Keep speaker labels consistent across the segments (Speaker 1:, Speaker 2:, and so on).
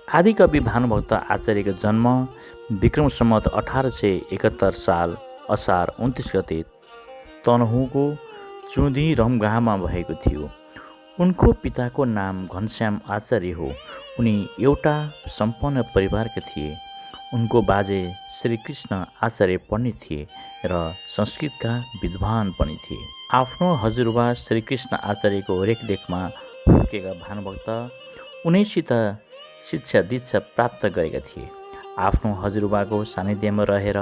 Speaker 1: आदिकवि भानुभक्त आचार्यको जन्म विक्रम सम्वत 1871 साल असार 29 गते तनहुँको चुँदी रमगाहमा भएको थियो। उनको पिताको नाम घनश्याम आचार्य हो। उनी एउटा सम्पन्न परिवारका थिए। उनको बाजे श्रीकृष्ण आचार्य पण्डित थिए र संस्कृतका विद्वान पनि थिए। आफ्नो हजुरबा श्रीकृष्ण आचार्यको रेखदेखमा हुर्केका भानुभक्त उनैसित शिक्षा दीक्षा प्राप्त गरेका थिए। आफ्नो हजुरबाको सानिध्यमा रहेर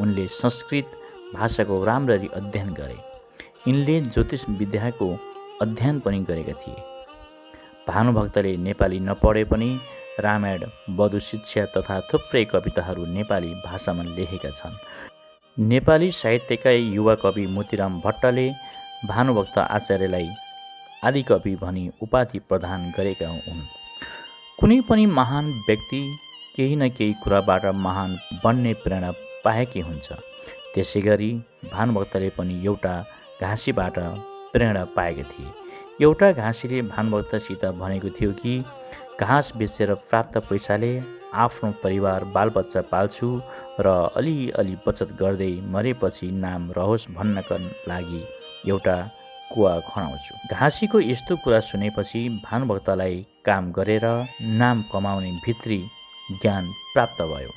Speaker 1: उनले संस्कृत भाषाको राम्ररी अध्ययन गरे। यिनले ज्योतिष विद्याको अध्ययन पनि गरेका थिए। भानुभक्तले नेपाली नपढे पनि रामायण, बधु शिक्षा तथा थुप्रै कविताहरू नेपाली भाषामा लेखेका छन्। नेपाली साहित्यका युवा कवि मोतीराम भट्टले भानुभक्त आचार्यलाई आदिकवि भनी उपाधि प्रदान गरेका हुन्। कुनै पनि महान व्यक्ति केही न केही कुराबाट महान बन्ने प्रेरणा पाएकै हुन्छ। त्यसैगरी भानुभक्तले पनि एउटा घाँसीबाट प्रेरणा पाएका थिए। एउटा घाँसीले भानुभक्तसित भनेको थियो कि घाँस बेचेर प्राप्त पैसाले आफ्नो परिवार बालबच्चा पाल्छु र अलिअलि बचत गर्दै मरेपछि नाम रहोस् भन्नका लागि एउटा कुवा खनाउँछु। घाँसीको यस्तो कुरा सुनेपछि भानुभक्तलाई काम गरेर नाम कमाउने भित्री ज्ञान प्राप्त भयो।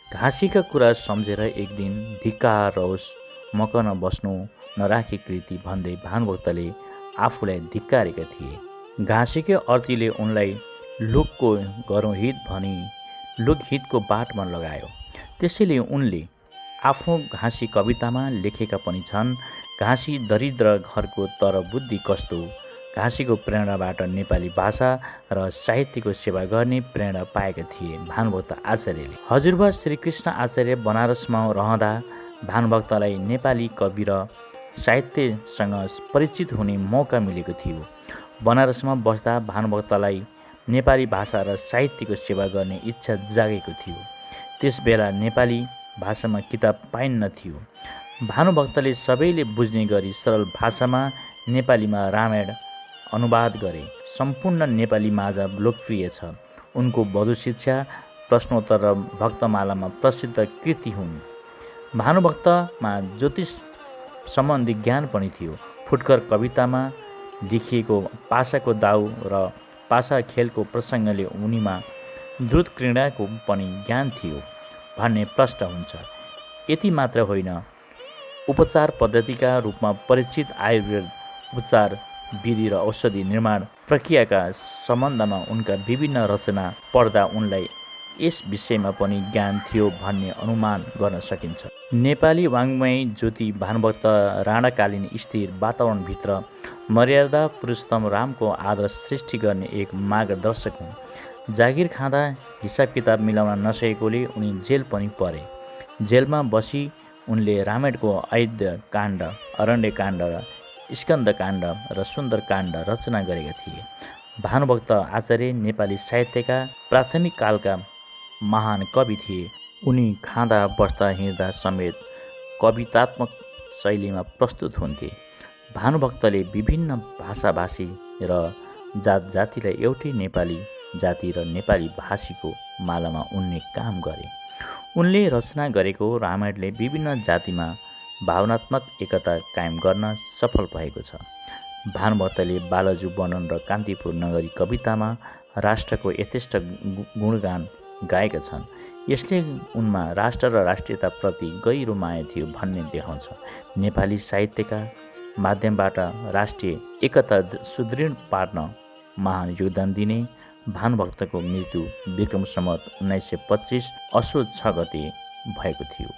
Speaker 1: घाँसीका कुरा सम्झेर एक दिन धिक्कार रहोस् मकन बस्नु नराखी कृति भन्दै भानुभक्तले आफूलाई धिक्कारेका थिए। घाँसीकै अर्थीले उनलाई लोकको गरौँ हित भनी लोकहितको बाटमा लगायो। त्यसैले उनले आफ्नो घाँसी कवितामा लेखेका पनि छन्। घाँसी दरिद्र घरको तर बुद्धि कस्तो, घाँसीको प्रेरणाबाट नेपाली भाषा र साहित्यको सेवा गर्ने प्रेरणा पाएका थिए भानुभक्त आचार्यले। हजुरबा श्रीकृष्ण आचार्य बनारसमा रहँदा भानुभक्तलाई नेपाली कवि र साहित्यसँग परिचित हुने मौका मिलेको थियो। बनारसमा बस्दा भानुभक्तलाई नेपाली भाषा र साहित्यको सेवा गर्ने इच्छा जागेको थियो। त्यसबेला नेपाली भाषामा किताब पाइन्न थियो। भानुभक्तले सबैले बुझ्ने गरी सरल भाषामा नेपालीमा रामायण अनुवाद गरे। सम्पूर्ण नेपाली माझ लोकप्रिय छ। उनको बधु शिक्षा, प्रश्नोत्तर र भक्तमालामा प्रसिद्ध कृति हुन्। भानुभक्तमा ज्योतिष सम्बन्धी ज्ञान पनि थियो। फुटकर कवितामा लेखिएको पासाको दाउ र पासा खेलको प्रसङ्गले उनीमा द्रुत क्रीडाको पनि ज्ञान थियो भन्ने प्रष्ट हुन्छ। यति मात्र होइन, उपचार पद्धतिका रूपमा परिचित आयुर्वेद उपचार विधि र औषधि निर्माण प्रक्रियाका सम्बन्धमा उनका विभिन्न रचना पढ्दा उनलाई यस विषयमा पनि ज्ञान थियो भन्ने अनुमान गर्न सकिन्छ। नेपाली वाङ्मय ज्योति भानुभक्त राणाकालीन स्थिर वातावरणभित्र मर्यादा पुरुषोत्तम रामको आदर्श सृष्टि गर्ने एक मार्गदर्शक हुन्। जागिर खाँदा हिसाब किताब मिलाउन नसकेकोले उनी जेल पनि परे। जेलमा बसी उनले रामायणको अयोध्या काण्ड, अरण्य काण्ड र स्कन्द काण्ड र सुन्दर काण्ड रचना गरेका थिए। भानुभक्त आचार्य नेपाली साहित्यका प्राथमिक कालका महान कवि थिए। उनी खाँदा बस्दा हिँड्दा समेत कवितात्मक शैलीमा प्रस्तुत हुन्थे। भानुभक्तले विभिन्न भाषाभाषी र जात जातिलाई एउटै नेपाली जाति र नेपाली भाषीको मालामा उन्ने काम गरे। उनले रचना गरेको रामायणले विभिन्न जातिमा भावनात्मक एकता कायम गर्न सफल भएको छ। भानुभक्तले बालजु वर्णन र कान्तिपुर नगरी कवितामा राष्ट्रको यथेष्ट गुणगान गाएका छन्। यसले उनमा राष्ट्र र राष्ट्रियताप्रति गहिरो माया थियो भन्ने देखाउँछ। नेपाली साहित्यका माध्यमबाट राष्ट्रिय एकता सुदृढ पार्न महान योगदान दिने भानुभक्तको मृत्यु विक्रम सम्वत 1925 असोज 6 गते भएको थियो।